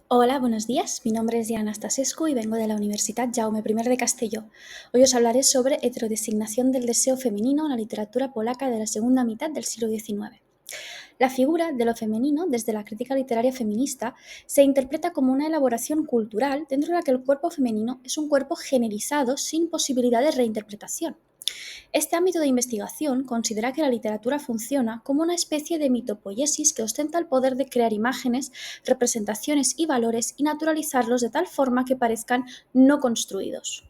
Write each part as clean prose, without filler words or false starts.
Hola, buenos días. Mi nombre es Diana Stasescu y vengo de la Universidad Jaume I de Castelló. Hoy os hablaré sobre heterodesignación del deseo femenino en la literatura polaca de la segunda mitad del siglo XIX. La figura de lo femenino, desde la crítica literaria feminista, se interpreta como una elaboración cultural dentro de la que el cuerpo femenino es un cuerpo generizado sin posibilidad de reinterpretación. Este ámbito de investigación considera que la literatura funciona como una especie de mitopoiesis que ostenta el poder de crear imágenes, representaciones y valores y naturalizarlos de tal forma que parezcan no construidos.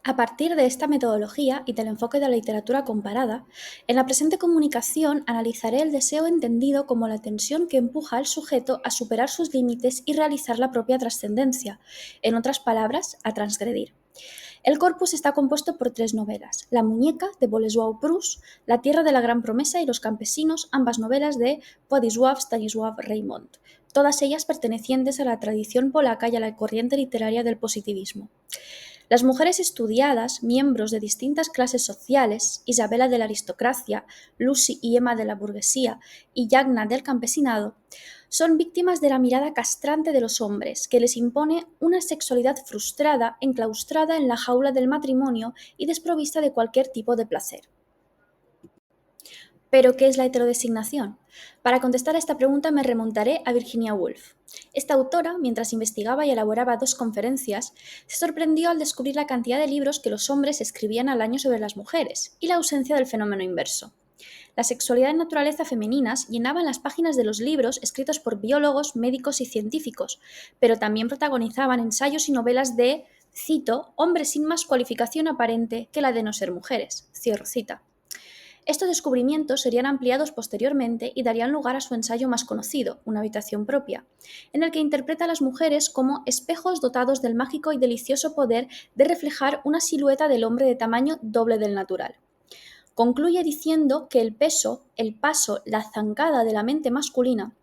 A partir de esta metodología y del enfoque de la literatura comparada, en la presente comunicación analizaré el deseo entendido como la tensión que empuja al sujeto a superar sus límites y realizar la propia trascendencia, en otras palabras, a transgredir. El corpus está compuesto por tres novelas: La muñeca, de Bolesław-Prus, La tierra de la gran promesa y Los campesinos, ambas novelas de Władysław Stanisław Reymont, todas ellas pertenecientes a la tradición polaca y a la corriente literaria del positivismo. Las mujeres estudiadas, miembros de distintas clases sociales, Isabela de la aristocracia, Lucy y Emma de la burguesía y Yagna del campesinado, son víctimas de la mirada castrante de los hombres, que les impone una sexualidad frustrada, enclaustrada en la jaula del matrimonio y desprovista de cualquier tipo de placer. ¿Pero qué es la heterodesignación? Para contestar a esta pregunta me remontaré a Virginia Woolf. Esta autora, mientras investigaba y elaboraba dos conferencias, se sorprendió al descubrir la cantidad de libros que los hombres escribían al año sobre las mujeres y la ausencia del fenómeno inverso. La sexualidad y naturaleza femeninas llenaban las páginas de los libros escritos por biólogos, médicos y científicos, pero también protagonizaban ensayos y novelas de, cito, hombres sin más cualificación aparente que la de no ser mujeres. Cierro cita. Estos descubrimientos serían ampliados posteriormente y darían lugar a su ensayo más conocido, Una habitación propia, en el que interpreta a las mujeres como espejos dotados del mágico y delicioso poder de reflejar una silueta del hombre de tamaño doble del natural. Concluye diciendo que el peso, el paso, la zancada de la mente masculina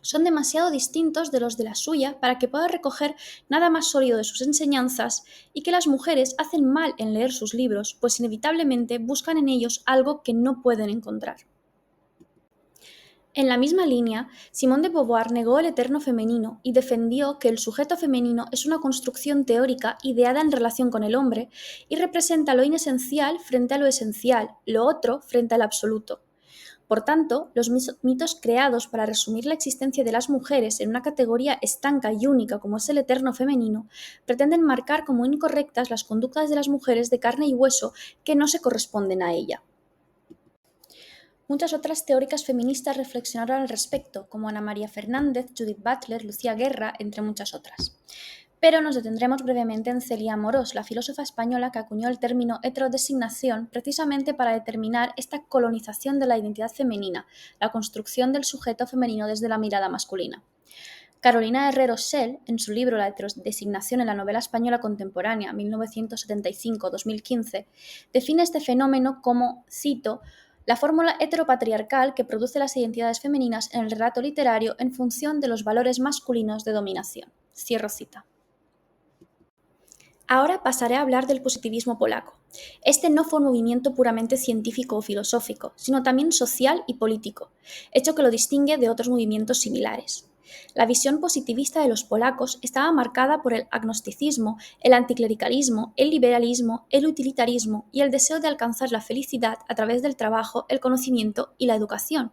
son demasiado distintos de los de la suya para que pueda recoger nada más sólido de sus enseñanzas, y que las mujeres hacen mal en leer sus libros, pues inevitablemente buscan en ellos algo que no pueden encontrar. En la misma línea, Simone de Beauvoir negó el eterno femenino y defendió que el sujeto femenino es una construcción teórica ideada en relación con el hombre y representa lo inesencial frente a lo esencial, lo otro frente al absoluto. Por tanto, los mitos creados para resumir la existencia de las mujeres en una categoría estanca y única como es el eterno femenino pretenden marcar como incorrectas las conductas de las mujeres de carne y hueso que no se corresponden a ella. Muchas otras teóricas feministas reflexionaron al respecto, como Ana María Fernández, Judith Butler, Lucía Guerra, entre muchas otras. Pero nos detendremos brevemente en Celia Amorós, la filósofa española que acuñó el término heterodesignación precisamente para determinar esta colonización de la identidad femenina, la construcción del sujeto femenino desde la mirada masculina. Carolina Herrero Sell, en su libro La heterodesignación en la novela española contemporánea, 1975-2015, define este fenómeno como, cito, la fórmula heteropatriarcal que produce las identidades femeninas en el relato literario en función de los valores masculinos de dominación. Cierro cita. Ahora pasaré a hablar del positivismo polaco. Este no fue un movimiento puramente científico o filosófico, sino también social y político, hecho que lo distingue de otros movimientos similares. La visión positivista de los polacos estaba marcada por el agnosticismo, el anticlericalismo, el liberalismo, el utilitarismo y el deseo de alcanzar la felicidad a través del trabajo, el conocimiento y la educación,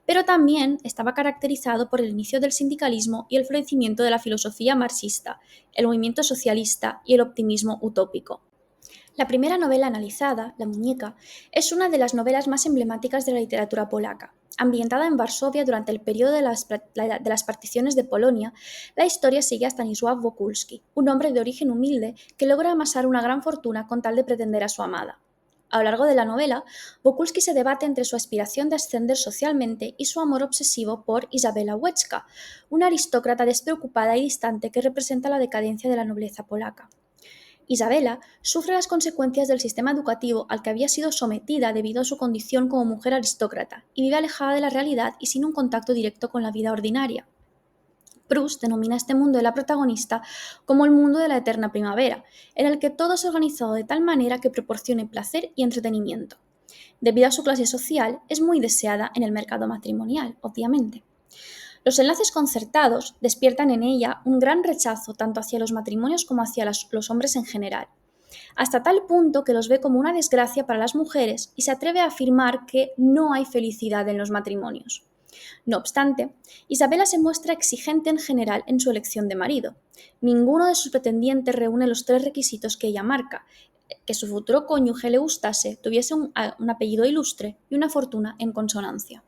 pero también estaba caracterizado por el inicio del sindicalismo y el florecimiento de la filosofía marxista, el movimiento socialista y el optimismo utópico. La primera novela analizada, La muñeca, es una de las novelas más emblemáticas de la literatura polaca. Ambientada en Varsovia durante el periodo de las particiones de Polonia, la historia sigue a Stanisław Wokulski, un hombre de origen humilde que logra amasar una gran fortuna con tal de pretender a su amada. A lo largo de la novela, Wokulski se debate entre su aspiración de ascender socialmente y su amor obsesivo por Isabela Łęcka, una aristócrata despreocupada y distante que representa la decadencia de la nobleza polaca. Isabela sufre las consecuencias del sistema educativo al que había sido sometida debido a su condición como mujer aristócrata y vive alejada de la realidad y sin un contacto directo con la vida ordinaria. Proust denomina este mundo de la protagonista como el mundo de la eterna primavera, en el que todo es organizado de tal manera que proporcione placer y entretenimiento. Debido a su clase social, es muy deseada en el mercado matrimonial, obviamente. Los enlaces concertados despiertan en ella un gran rechazo tanto hacia los matrimonios como hacia los hombres en general, hasta tal punto que los ve como una desgracia para las mujeres y se atreve a afirmar que no hay felicidad en los matrimonios. No obstante, Isabela se muestra exigente en general en su elección de marido. Ninguno de sus pretendientes reúne los 3 requisitos que ella marca: que su futuro cónyuge le gustase, tuviese un apellido ilustre y una fortuna en consonancia.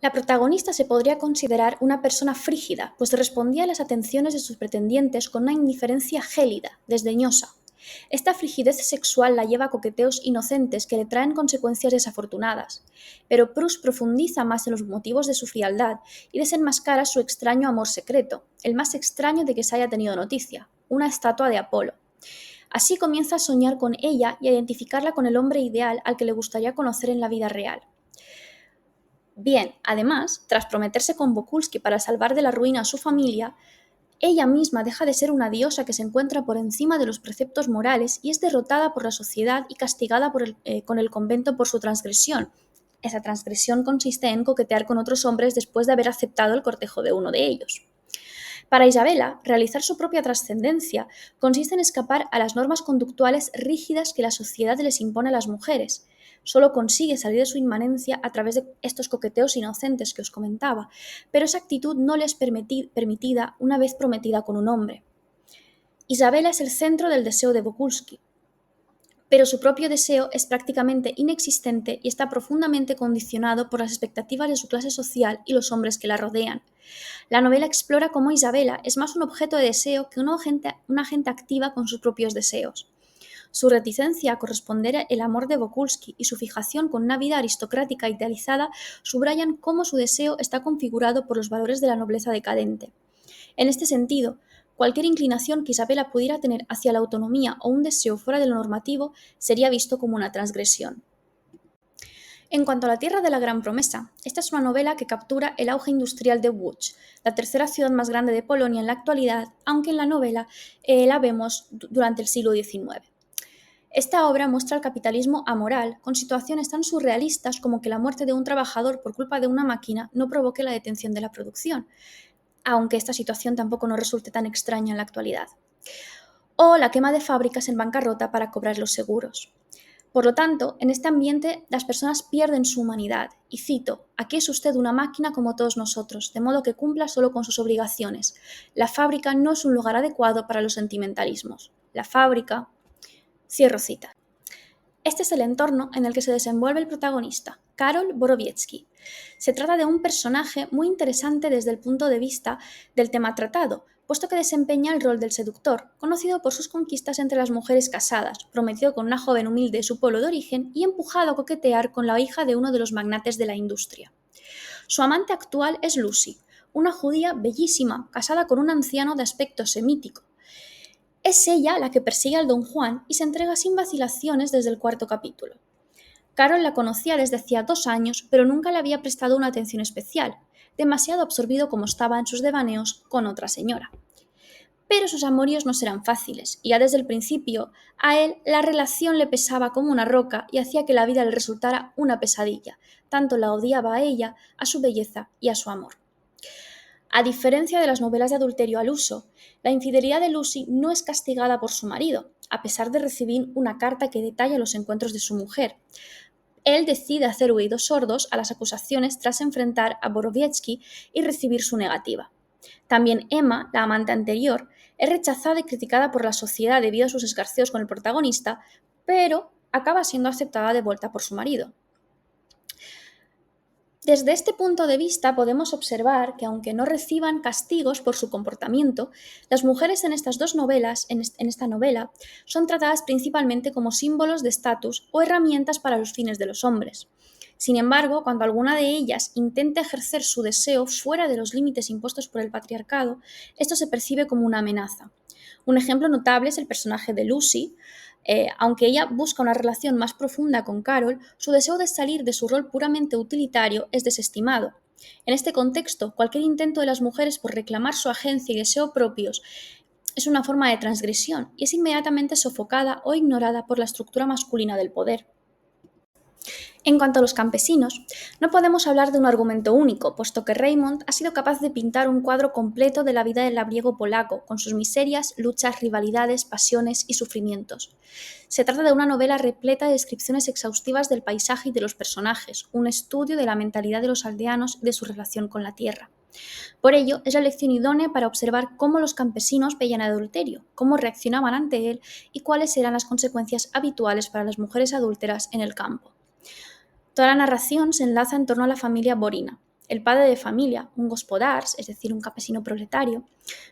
La protagonista se podría considerar una persona frígida, pues respondía a las atenciones de sus pretendientes con una indiferencia gélida, desdeñosa. Esta frigidez sexual la lleva a coqueteos inocentes que le traen consecuencias desafortunadas, pero Proust profundiza más en los motivos de su frialdad y desenmascara su extraño amor secreto, el más extraño de que se haya tenido noticia: una estatua de Apolo. Así comienza a soñar con ella y a identificarla con el hombre ideal al que le gustaría conocer en la vida real. Bien, además, tras prometerse con Wokulski para salvar de la ruina a su familia, ella misma deja de ser una diosa que se encuentra por encima de los preceptos morales y es derrotada por la sociedad y castigada con el convento por su transgresión. Esa transgresión consiste en coquetear con otros hombres después de haber aceptado el cortejo de uno de ellos. Para Isabela, realizar su propia trascendencia consiste en escapar a las normas conductuales rígidas que la sociedad les impone a las mujeres. Solo consigue salir de su inmanencia a través de estos coqueteos inocentes que os comentaba, pero esa actitud no le es permitida una vez prometida con un hombre. Isabela es el centro del deseo de Wokulski, pero su propio deseo es prácticamente inexistente y está profundamente condicionado por las expectativas de su clase social y los hombres que la rodean. La novela explora cómo Isabela es más un objeto de deseo que una agente activa con sus propios deseos. Su reticencia a corresponder el amor de Wokulski y su fijación con una vida aristocrática idealizada subrayan cómo su deseo está configurado por los valores de la nobleza decadente. En este sentido, cualquier inclinación que Isabela pudiera tener hacia la autonomía o un deseo fuera de lo normativo sería visto como una transgresión. En cuanto a La Tierra de la Gran Promesa, esta es una novela que captura el auge industrial de Łódź, la tercera ciudad más grande de Polonia en la actualidad, aunque en la novela la vemos durante el siglo XIX. Esta obra muestra el capitalismo amoral, con situaciones tan surrealistas como que la muerte de un trabajador por culpa de una máquina no provoque la detención de la producción, aunque esta situación tampoco nos resulte tan extraña en la actualidad. O la quema de fábricas en bancarrota para cobrar los seguros. Por lo tanto, en este ambiente las personas pierden su humanidad, y cito: «Aquí es usted una máquina como todos nosotros, de modo que cumpla solo con sus obligaciones. La fábrica no es un lugar adecuado para los sentimentalismos. La fábrica...». Cierro cita. Este es el entorno en el que se desenvuelve el protagonista, Karol Borowiecki. Se trata de un personaje muy interesante desde el punto de vista del tema tratado, puesto que desempeña el rol del seductor, conocido por sus conquistas entre las mujeres casadas, prometido con una joven humilde de su pueblo de origen y empujado a coquetear con la hija de uno de los magnates de la industria. Su amante actual es Lucy, una judía bellísima, casada con un anciano de aspecto semítico. Es ella la que persigue al don Juan y se entrega sin vacilaciones desde el 4.º capítulo. Carol la conocía desde hacía 2 años, pero nunca le había prestado una atención especial, demasiado absorbido como estaba en sus devaneos con otra señora. Pero sus amoríos no serán fáciles, y ya desde el principio a él la relación le pesaba como una roca y hacía que la vida le resultara una pesadilla. Tanto la odiaba a ella, a su belleza y a su amor. A diferencia de las novelas de adulterio al uso, la infidelidad de Lucy no es castigada por su marido, a pesar de recibir una carta que detalla los encuentros de su mujer. Él decide hacer oídos sordos a las acusaciones tras enfrentar a Borowiecki y recibir su negativa. También Emma, la amante anterior, es rechazada y criticada por la sociedad debido a sus escarceos con el protagonista, pero acaba siendo aceptada de vuelta por su marido. Desde este punto de vista podemos observar que, aunque no reciban castigos por su comportamiento, las mujeres en estas dos novelas, en esta novela, son tratadas principalmente como símbolos de estatus o herramientas para los fines de los hombres. Sin embargo, cuando alguna de ellas intenta ejercer su deseo fuera de los límites impuestos por el patriarcado, esto se percibe como una amenaza. Un ejemplo notable es el personaje de Lucy. Aunque ella busca una relación más profunda con Carol, su deseo de salir de su rol puramente utilitario es desestimado. En este contexto, cualquier intento de las mujeres por reclamar su agencia y deseo propios es una forma de transgresión y es inmediatamente sofocada o ignorada por la estructura masculina del poder. En cuanto a los campesinos, no podemos hablar de un argumento único, puesto que Raymond ha sido capaz de pintar un cuadro completo de la vida del labriego polaco, con sus miserias, luchas, rivalidades, pasiones y sufrimientos. Se trata de una novela repleta de descripciones exhaustivas del paisaje y de los personajes, un estudio de la mentalidad de los aldeanos y de su relación con la tierra. Por ello, es la lección idónea para observar cómo los campesinos veían el adulterio, cómo reaccionaban ante él y cuáles eran las consecuencias habituales para las mujeres adúlteras en el campo. Toda la narración se enlaza en torno a la familia Borina. El padre de familia, un gospodars, es decir, un campesino proletario,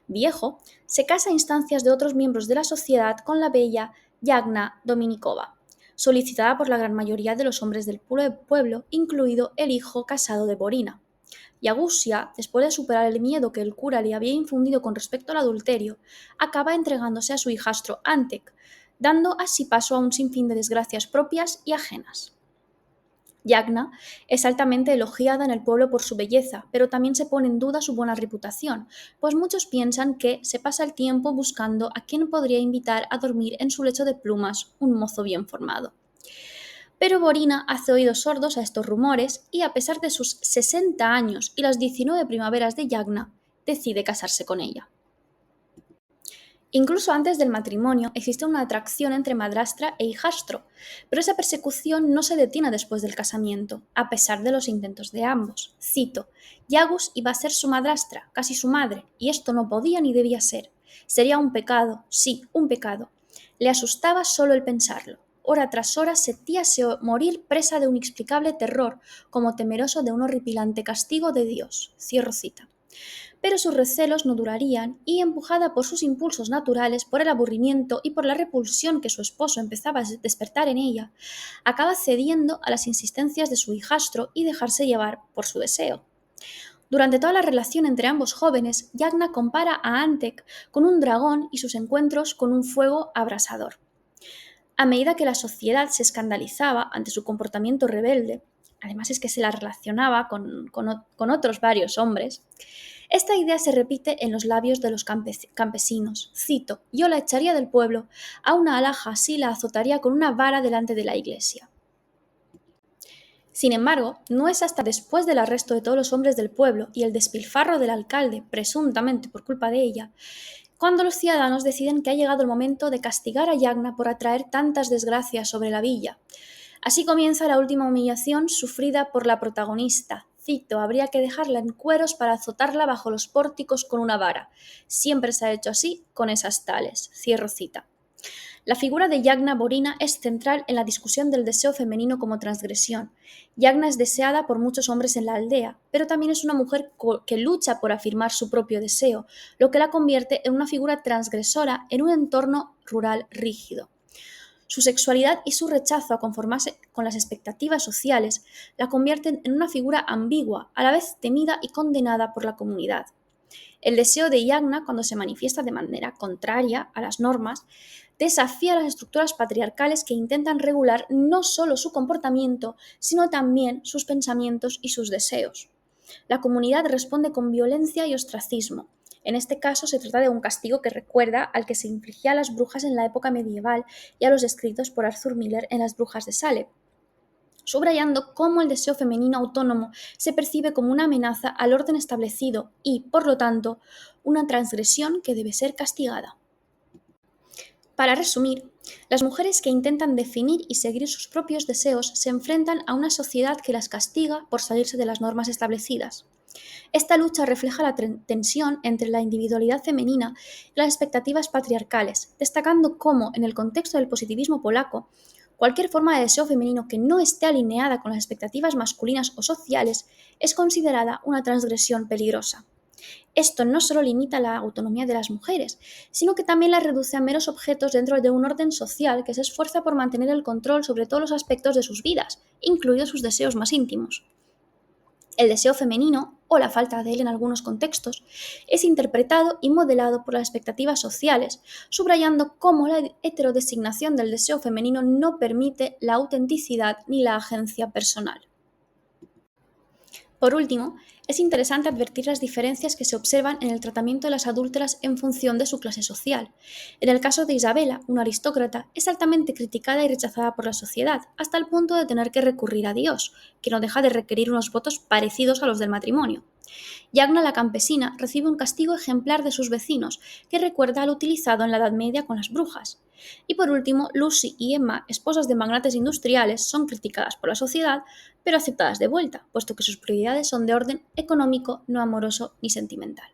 viejo, se casa a instancias de otros miembros de la sociedad con la bella Yagna Dominikova, solicitada por la gran mayoría de los hombres del pueblo, incluido el hijo casado de Borina. Yagusia, después de superar el miedo que el cura le había infundido con respecto al adulterio, acaba entregándose a su hijastro Antek, dando así paso a un sinfín de desgracias propias y ajenas. Yagna es altamente elogiada en el pueblo por su belleza, pero también se pone en duda su buena reputación, pues muchos piensan que se pasa el tiempo buscando a quien podría invitar a dormir en su lecho de plumas, un mozo bien formado. Pero Borina hace oídos sordos a estos rumores y, a pesar de sus 60 años y las 19 primaveras de Yagna, decide casarse con ella. Incluso antes del matrimonio existe una atracción entre madrastra e hijastro, pero esa persecución no se detiene después del casamiento, a pesar de los intentos de ambos. Cito: Yagus iba a ser su madrastra, casi su madre, y esto no podía ni debía ser. Sería un pecado, sí, un pecado. Le asustaba solo el pensarlo. Hora tras hora sentíase morir presa de un inexplicable terror, como temeroso de un horripilante castigo de Dios. Cierro cita. Pero sus recelos no durarían y, empujada por sus impulsos naturales, por el aburrimiento y por la repulsión que su esposo empezaba a despertar en ella, acaba cediendo a las insistencias de su hijastro y dejarse llevar por su deseo. Durante toda la relación entre ambos jóvenes, Yagna compara a Antek con un dragón y sus encuentros con un fuego abrasador. A medida que la sociedad se escandalizaba ante su comportamiento rebelde, además es que se la relacionaba con otros varios hombres, esta idea se repite en los labios de los campesinos. Cito: yo la echaría del pueblo, a una alhaja así la azotaría con una vara delante de la iglesia. Sin embargo, no es hasta después del arresto de todos los hombres del pueblo y el despilfarro del alcalde, presuntamente por culpa de ella, cuando los ciudadanos deciden que ha llegado el momento de castigar a Yagna por atraer tantas desgracias sobre la villa. Así comienza la última humillación sufrida por la protagonista. Cito: habría que dejarla en cueros para azotarla bajo los pórticos con una vara. Siempre se ha hecho así con esas tales. Cierro cita. La figura de Yagna Borina es central en la discusión del deseo femenino como transgresión. Yagna es deseada por muchos hombres en la aldea, pero también es una mujer que lucha por afirmar su propio deseo, lo que la convierte en una figura transgresora en un entorno rural rígido. Su sexualidad y su rechazo a conformarse con las expectativas sociales la convierten en una figura ambigua, a la vez temida y condenada por la comunidad. El deseo de Yagna, cuando se manifiesta de manera contraria a las normas, desafía las estructuras patriarcales que intentan regular no solo su comportamiento, sino también sus pensamientos y sus deseos. La comunidad responde con violencia y ostracismo. En este caso se trata de un castigo que recuerda al que se infligía a las brujas en la época medieval y a los descritos por Arthur Miller en Las Brujas de Salem, subrayando cómo el deseo femenino autónomo se percibe como una amenaza al orden establecido y, por lo tanto, una transgresión que debe ser castigada. Para resumir, las mujeres que intentan definir y seguir sus propios deseos se enfrentan a una sociedad que las castiga por salirse de las normas establecidas. Esta lucha refleja la tensión entre la individualidad femenina y las expectativas patriarcales, destacando cómo, en el contexto del positivismo polaco, cualquier forma de deseo femenino que no esté alineada con las expectativas masculinas o sociales es considerada una transgresión peligrosa. Esto no solo limita la autonomía de las mujeres, sino que también las reduce a meros objetos dentro de un orden social que se esfuerza por mantener el control sobre todos los aspectos de sus vidas, incluidos sus deseos más íntimos. El deseo femenino, o la falta de él en algunos contextos, es interpretado y modelado por las expectativas sociales, subrayando cómo la heterodesignación del deseo femenino no permite la autenticidad ni la agencia personal. Por último, es interesante advertir las diferencias que se observan en el tratamiento de las adúlteras en función de su clase social. En el caso de Isabela, una aristócrata, es altamente criticada y rechazada por la sociedad, hasta el punto de tener que recurrir a Dios, que no deja de requerir unos votos parecidos a los del matrimonio. Yagna la campesina recibe un castigo ejemplar de sus vecinos, que recuerda al utilizado en la Edad Media con las brujas. Y por último, Lucy y Emma, esposas de magnates industriales, son criticadas por la sociedad, pero aceptadas de vuelta, puesto que sus prioridades son de orden económico, no amoroso ni sentimental.